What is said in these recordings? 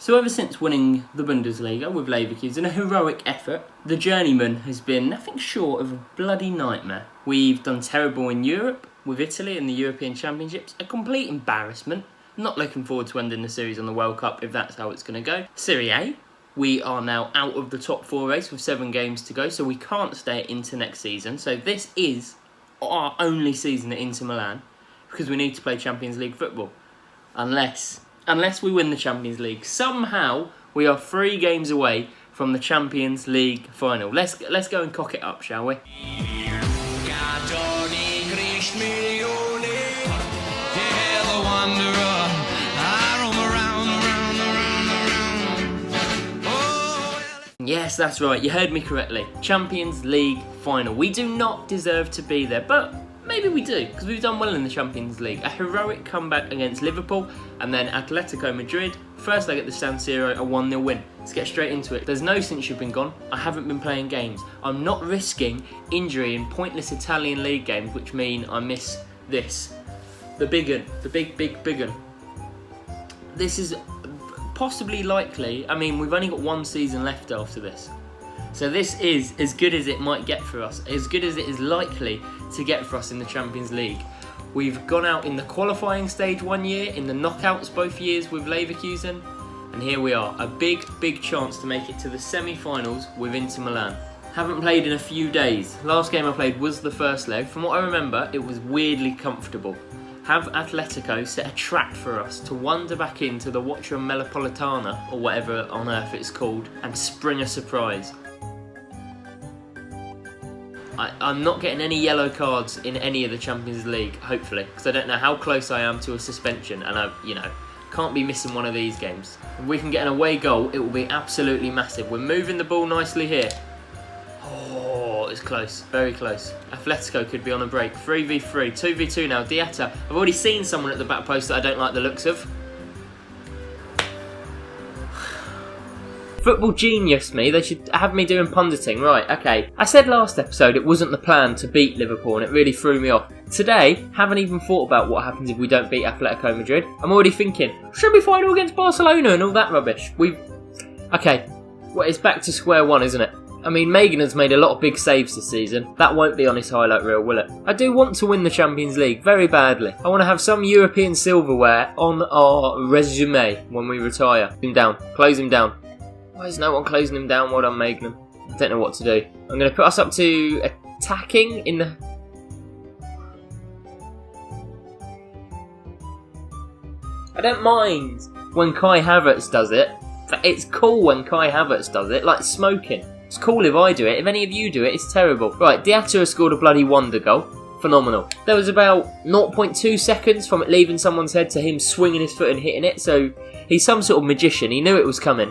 So ever since winning the Bundesliga with Leverkusen, a heroic effort, the Journeyman has been nothing short of a bloody nightmare. We've done terrible in Europe, with Italy in the European Championships, a complete embarrassment. Not looking forward to ending the series on the World Cup if that's how it's going to go. Serie A, we are now out of the top 4 race with 7 games to go, so we can't stay into next season. So this is our only season at Inter Milan, because we need to play Champions League football. Unless we win the Champions League. Somehow, we are 3 games away from the Champions League final. Let's go and cock it up, shall we? Yes, that's right, you heard me correctly. Champions League final. We do not deserve to be there, but maybe we do, because we've done well in the Champions League. A heroic comeback against Liverpool, and then Atletico Madrid. First leg at the San Siro, a 1-0 win. Let's get straight into it. There's no since you've been gone. I haven't been playing games. I'm not risking injury in pointless Italian league games, which mean I miss this. The big un. The big un. This is possibly likely. I mean, we've only got 1 season left after this. So this is as good as it might get for us, as good as it is likely to get for us in the Champions League. We've gone out in the qualifying stage 1 year, in the knockouts both years with Leverkusen, and here we are, a big chance to make it to the semi-finals with Inter Milan. Haven't played in a few days. Last game I played was the first leg. From what I remember, it was weirdly comfortable. Have Atletico set a trap for us to wander back into the Watcher Metropolitana, or whatever on earth it's called, and spring a surprise. I'm not getting any yellow cards in any of the Champions League, hopefully, because I don't know how close I am to a suspension, and I, can't be missing one of these games. If we can get an away goal, it will be absolutely massive. We're moving the ball nicely here. Oh, it's close, very close. Atletico could be on a break. 3v3, 2v2 now. Diatta. I've already seen someone at the back post that I don't like the looks of. Football genius me, they should have me doing punditing. Right, okay. I said last episode it wasn't the plan to beat Liverpool and it really threw me off. Today, haven't even thought about what happens if we don't beat Atletico Madrid. I'm already thinking, should we final against Barcelona and all that rubbish? Okay, well, it's back to square one, isn't it? I mean, Megan has made a lot of big saves this season. That won't be on his highlight reel, will it? I do want to win the Champions League, very badly. I want to have some European silverware on our resume when we retire. Close him down. Close him down. Why is no one closing him down? Well done, Megan. I don't know what to do. I'm going to put us up to attacking in the... I don't mind when Kai Havertz does it. It's cool when Kai Havertz does it, like smoking. It's cool if I do it. If any of you do it, it's terrible. Right, Diatta has scored a bloody wonder goal. Phenomenal. There was about 0.2 seconds from it leaving someone's head to him swinging his foot and hitting it, so he's some sort of magician. He knew it was coming.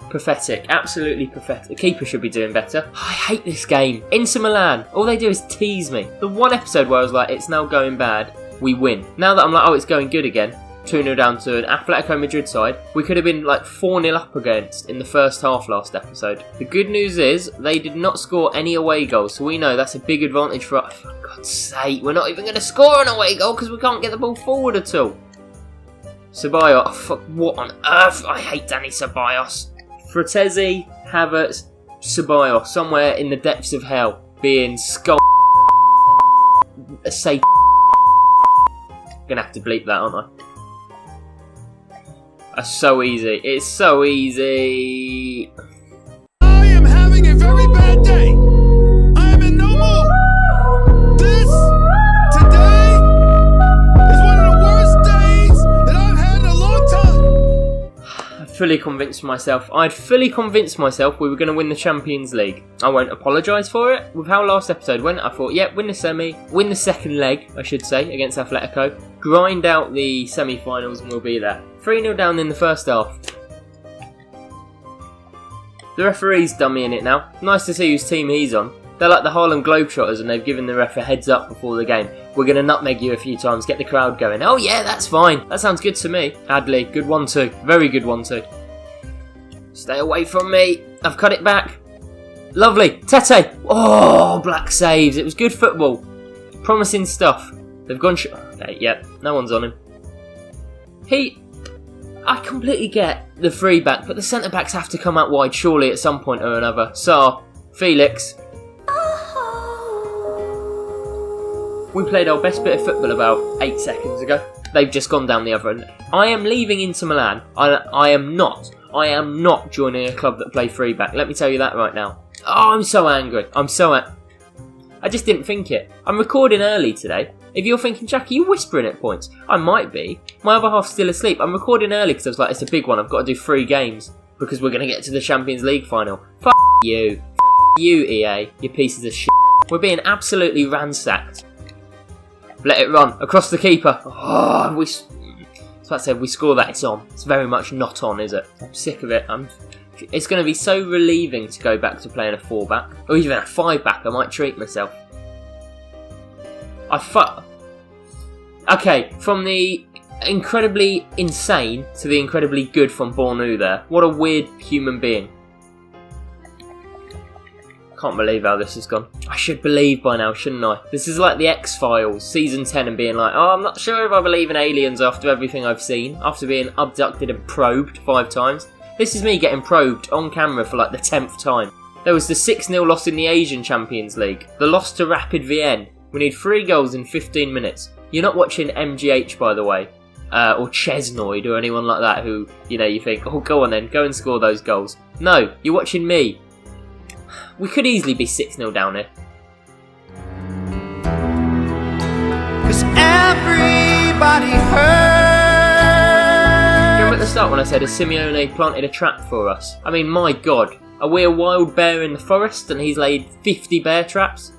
Pathetic. Absolutely pathetic. The keeper should be doing better. I hate this game. Inter Milan. All they do is tease me. The one episode where I was like, it's now going bad, we win. Now that I'm like, oh, it's going good again. 2-0 down to an Atletico Madrid side we could have been like 4-0 up against in the first half last episode. The good news is they did not score any away goals, so we know that's a big advantage for us. For God's sake, we're not even going to score an away goal because we can't get the ball forward at all. Ceballos, oh, fuck, what on earth? I hate Danny Ceballos. Fratesi, Havertz, Ceballos, somewhere in the depths of hell, being skull. Say. Gonna have to bleep that, aren't I? That's so easy. It's so easy. I am having a very bad day. I am in no mood. This, today, is one of the worst days that I've had in a long time. I'd fully convinced myself we were going to win the Champions League. I won't apologise for it. With how last episode went, I thought, yep, win the semi, win the second leg, I should say, against Atletico. Grind out the semi-finals and we'll be there. 3-0 down in the first half. The referee's dummying it now. Nice to see whose team he's on. They're like the Harlem Globetrotters and they've given the ref a heads up before the game. We're going to nutmeg you a few times, get the crowd going. Oh yeah, that's fine. That sounds good to me. Adley, good 1-2. Very good 1-2. Stay away from me. I've cut it back. Lovely. Tete. Oh, black saves. It was good football. Promising stuff. They've gone... Okay, yep. No one's on him. I completely get the free back, but the centre-backs have to come out wide surely at some point or another. So, Felix. We played our best bit of football about 8 seconds ago. They've just gone down the other end. I am leaving Inter Milan. I am not joining a club that play free back. Let me tell you that right now. Oh, I'm so angry. I just didn't think it. I'm recording early today. If you're thinking, Jackie, you're whispering at points. I might be. My other half's still asleep. I'm recording early because I was like, it's a big one. I've got to do 3 games because we're going to get to the Champions League final. F*** you. F*** you, EA. You pieces of shit. We're being absolutely ransacked. Let it run. Across the keeper. Oh, so I said, we score that, it's on. It's very much not on, is it? I'm sick of it. It's going to be so relieving to go back to playing a 4-back. Or even a 5-back. I might treat myself. Okay, from the incredibly insane to the incredibly good from Bornu there. What a weird human being. Can't believe how this has gone. I should believe by now, shouldn't I? This is like the X-Files, season 10, and being like, oh, I'm not sure if I believe in aliens after everything I've seen, after being abducted and probed 5 times. This is me getting probed on camera for like the 10th time. There was the 6-0 loss in the Asian Champions League, the loss to Rapid Vienna. We need 3 goals in 15 minutes. You're not watching MGH, by the way, or Chesnoid or anyone like that who, you think, oh, go on then, go and score those goals. No, you're watching me. We could easily be 6-0 down here. Cause everybody hurts. Remember at the start when I said a Simeone planted a trap for us? I mean, my God, are we a wild bear in the forest and he's laid 50 bear traps?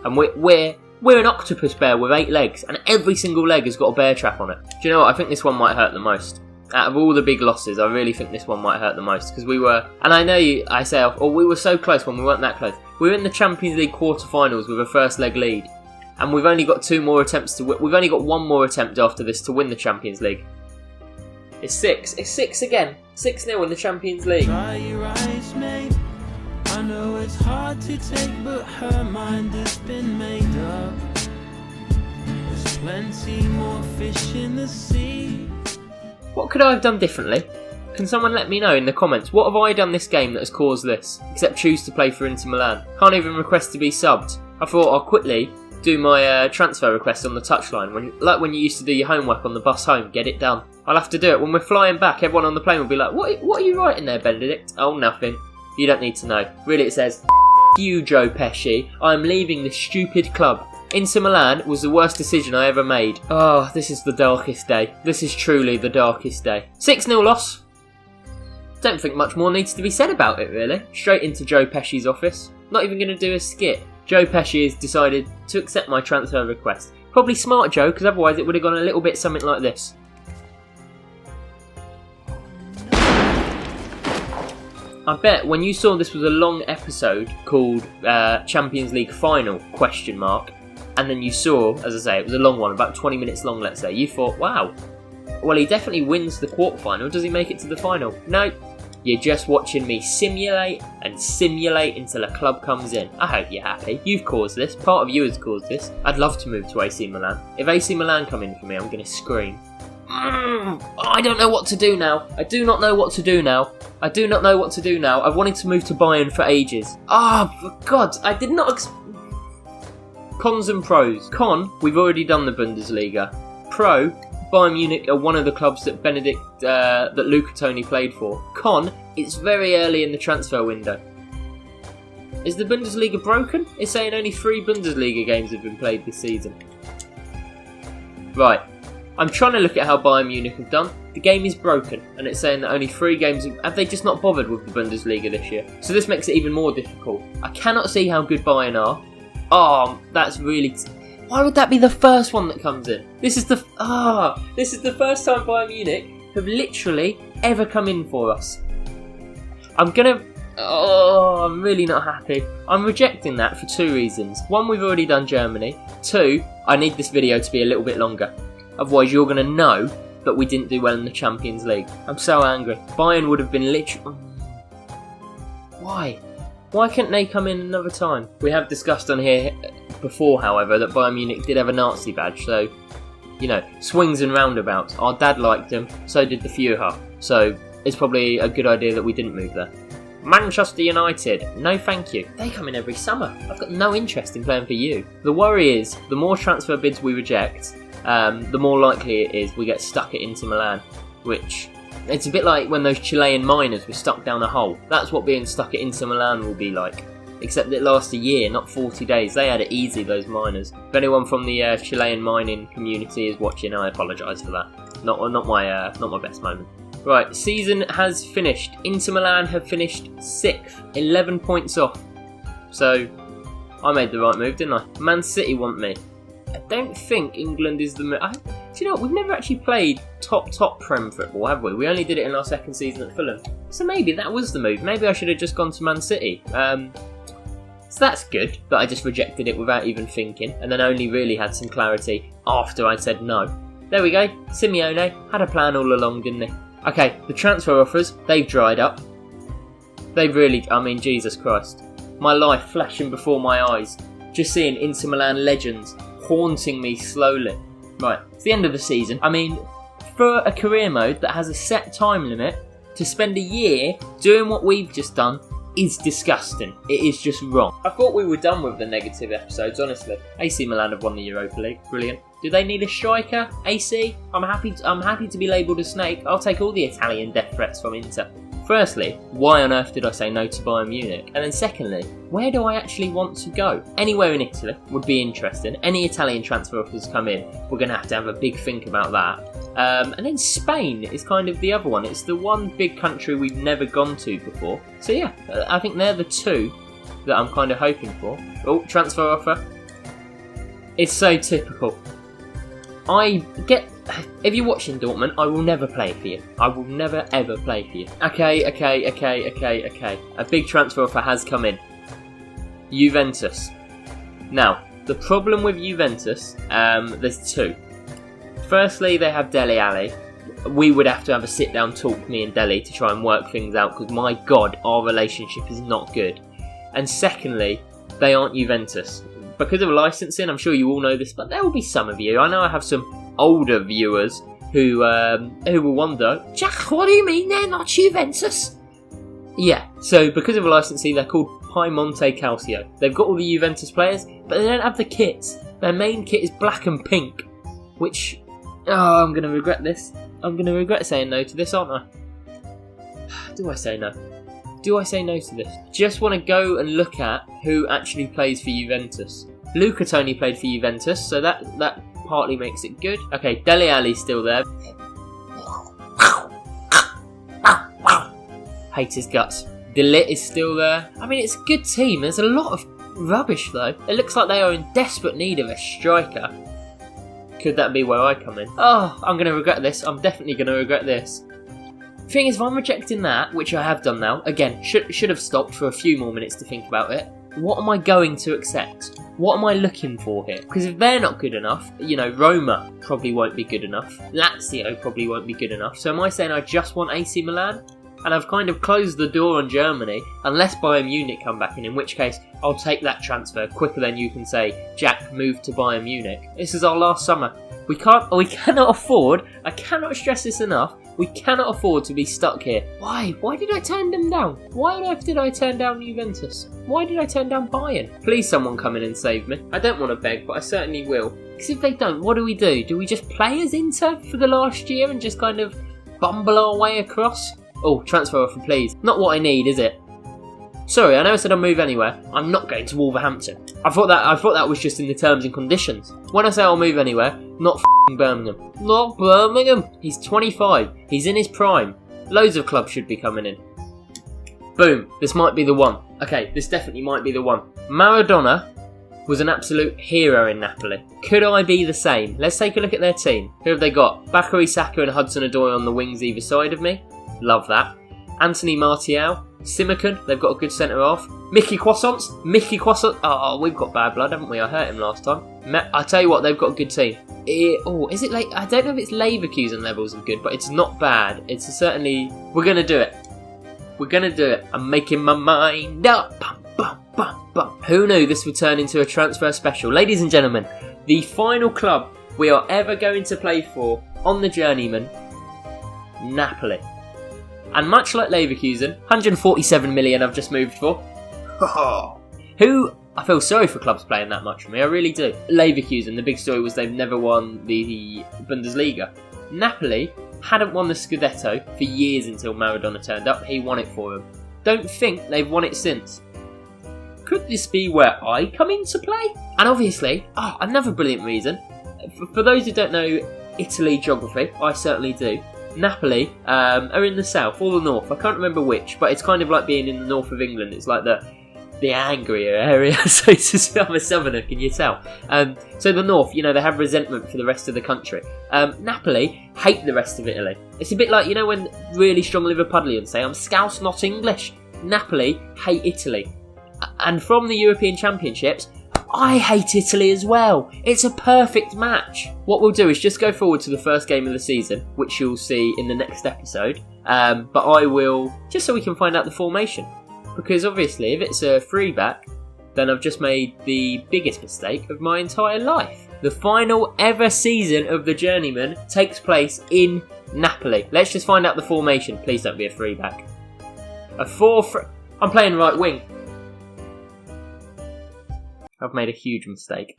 And we're an octopus bear with 8 legs, and every single leg has got a bear trap on it. Do you know what? I think this one might hurt the most. Out of all the big losses, I really think this one might hurt the most, because we were, and I know I say, we were so close when we weren't that close. We were in the Champions League quarter-finals with a first leg lead, and we've only got 2 more attempts to win. We've only got 1 more attempt after this to win the Champions League. It's 6. It's 6 again. 6-0 in the Champions League. Try your eyes, mate. I know it's hard to take, but her mind has been made up. There's plenty more fish in the sea. What could I have done differently? Can someone let me know in the comments? What have I done this game that has caused this? Except choose to play for Inter Milan. Can't even request to be subbed. I thought I'll quickly do my transfer request on the touchline. Like when you used to do your homework on the bus home, get it done. I'll have to do it. When we're flying back, everyone on the plane will be like, what are you writing there, Benedikt? Oh, nothing. You don't need to know. Really, it says, F*** you, Joe Pesci. I'm leaving this stupid club. Inter Milan was the worst decision I ever made. Oh, this is the darkest day. This is truly the darkest day. 6-0 loss. Don't think much more needs to be said about it, really. Straight into Joe Pesci's office. Not even going to do a skit. Joe Pesci has decided to accept my transfer request. Probably smart, Joe, because otherwise it would have gone a little bit something like this. I bet when you saw this was a long episode called Champions League Final, ? And then you saw, as I say, it was a long one, about 20 minutes long, let's say. You thought, wow, well, he definitely wins the quarterfinal. Does he make it to the final? No, you're just watching me simulate and simulate until a club comes in. I hope you're happy. You've caused this. Part of you has caused this. I'd love to move to AC Milan. If AC Milan come in for me, I'm going to scream. I don't know what to do now. I do not know what to do now. I do not know what to do now. I've wanted to move to Bayern for ages. For God, I did not... Cons and pros. Con, we've already done the Bundesliga. Pro, Bayern Munich are one of the clubs that that Luca Toni played for. Con, it's very early in the transfer window. Is the Bundesliga broken? It's saying only 3 Bundesliga games have been played this season. Right. I'm trying to look at how Bayern Munich have done. The game is broken, and it's saying that only 3 games... Have they just not bothered with the Bundesliga this year? So this makes it even more difficult. I cannot see how good Bayern are. Oh, that's really... Why would that be the first one that comes in? This is the first time Bayern Munich have literally ever come in for us. I'm really not happy. I'm rejecting that for 2 reasons. 1, we've already done Germany. 2, I need this video to be a little bit longer. Otherwise, you're going to know that we didn't do well in the Champions League. I'm so angry. Bayern would have been literally... Why? Why couldn't they come in another time? We have discussed on here before, however, that Bayern Munich did have a Nazi badge, so, swings and roundabouts. Our dad liked him, so did the Führer. So it's probably a good idea that we didn't move there. Manchester United, no thank you. They come in every summer. I've got no interest in playing for you. The worry is, the more transfer bids we reject, the more likely it is we get stuck at Inter Milan, which it's a bit like when those Chilean miners were stuck down a hole. That's what being stuck at Inter Milan will be like. Except it lasts a year, not 40 days. They had it easy, those miners. If anyone from the Chilean mining community is watching, I apologise for that. Not my best moment. Right, season has finished. Inter Milan have finished 6th, 11 points off. So, I made the right move, didn't I? Man City want me. I don't think England is the move. Do you know what? We've never actually played top Prem football, have we? We only did it in our second season at Fulham. So maybe that was the move. Maybe I should have just gone to Man City. So that's good that I just rejected it without even thinking, and then only really had some clarity after I said no. There we go. Simeone had a plan all along, didn't he? Okay, the transfer offers, they've dried up. They've really, I mean, Jesus Christ. My life flashing before my eyes. Just seeing Inter Milan legends haunting me slowly. Right, it's the end of the season. I mean, for a career mode that has a set time limit, to spend a year doing what we've just done is disgusting. It is just wrong. I thought we were done with the negative episodes, honestly. AC Milan have won the Europa League. Brilliant. Do they need a striker? AC? I'm happy to be labelled a snake. I'll take all the Italian death threats from Inter. Firstly, why on earth did I say no to Bayern Munich? And then secondly, where do I actually want to go? Anywhere in Italy would be interesting. Any Italian transfer offers come in, we're going to have a big think about that. And then Spain is kind of the other one. It's the one big country we've never gone to before. So yeah, I think they're the two that I'm kind of hoping for. Oh, transfer offer. It's so typical. If you're watching Dortmund, I will never play for you. I will never ever play for you. Okay. A big transfer offer has come in. Juventus. Now, the problem with Juventus, there's two. Firstly, they have Dele Alli. We would have to have a sit-down talk, me and Dele, to try and work things out, because my God, our relationship is not good. And secondly, they aren't Juventus. Because of licensing, I'm sure you all know this, but there will be some of you. I know I have some older viewers who will wonder, Jack, what do you mean they're not Juventus? Yeah, so because of a licensing, they're called Piemonte Calcio. They've got all the Juventus players, but they don't have the kits. Their main kit is black and pink, which, I'm going to regret this. I'm going to regret saying no to this, aren't I? Do I say no? Do I say no to this? Just want to go and look at who actually plays for Juventus. Luca Toni played for Juventus, so that partly makes it good. Okay, Dele Alli's still there. Hate his guts. De Ligt is still there. I mean, it's a good team. There's a lot of rubbish, though. It looks like they are in desperate need of a striker. Could that be where I come in? Oh, I'm going to regret this. I'm definitely going to regret this. Thing is, if I'm rejecting that, which I have done now, again, should have stopped for a few more minutes to think about it. What am I going to accept? What am I looking for here? Because if they're not good enough, Roma probably won't be good enough. Lazio probably won't be good enough. So am I saying I just want AC Milan? And I've kind of closed the door on Germany, unless Bayern Munich come back in which case I'll take that transfer quicker than you can say, Jack, move to Bayern Munich. This is our last summer. We cannot afford, I cannot stress this enough, we cannot afford to be stuck here. Why? Why did I turn them down? Why on earth did I turn down Juventus? Why did I turn down Bayern? Please someone come in and save me. I don't want to beg, but I certainly will. Because if they don't, what do? Do we just play as Inter for the last year and just kind of bumble our way across? Oh, transfer offer please. Not what I need, is it? Sorry, I know I said I'll move anywhere. I'm not going to Wolverhampton. I thought that was just in the terms and conditions. When I say I'll move anywhere, not f***ing Birmingham. Not Birmingham! He's 25. He's in his prime. Loads of clubs should be coming in. Boom. This might be the one. Okay, this definitely might be the one. Maradona was an absolute hero in Napoli. Could I be the same? Let's take a look at their team. Who have they got? Bakary Saka and Hudson-Odoi on the wings either side of me. Love that. Anthony Martial. Simakan, they've got a good centre-half. Mickey Croissant. Oh, we've got bad blood, haven't we? I hurt him last time. I tell you what, they've got a good team. Is it like, I don't know if it's Leverkusen levels of good, but it's not bad. It's certainly, we're going to do it. We're going to do it. I'm making my mind up. Who knew this would turn into a transfer special? Ladies and gentlemen, the final club we are ever going to play for on the Journeyman, Napoli. And much like Leverkusen, 147 million I've just moved for. Who, I feel sorry for clubs playing that much for me, I really do. Leverkusen, the big story was they've never won the Bundesliga. Napoli hadn't won the Scudetto for years until Maradona turned up. He won it for them. Don't think they've won it since. Could this be where I come into play? And obviously, another brilliant reason. For those who don't know Italy geography, I certainly do. Napoli are in the south or the north. I can't remember which, but it's kind of like being in the north of England. It's like the angrier area. So I'm a southerner, can you tell? So the north, they have resentment for the rest of the country. Napoli hate the rest of Italy. It's a bit like, when really strong Liverpudlians say, I'm Scouse, not English. Napoli hate Italy. And from the European Championships, I hate Italy as well. It's a perfect match. What we'll do is just go forward to the first game of the season, which you'll see in the next episode. But I will, just so we can find out the formation. Because obviously, if it's a free back, then I've just made the biggest mistake of my entire life. The final ever season of the Journeyman takes place in Napoli. Let's just find out the formation. Please don't be a free back. I'm playing right wing. I've made a huge mistake.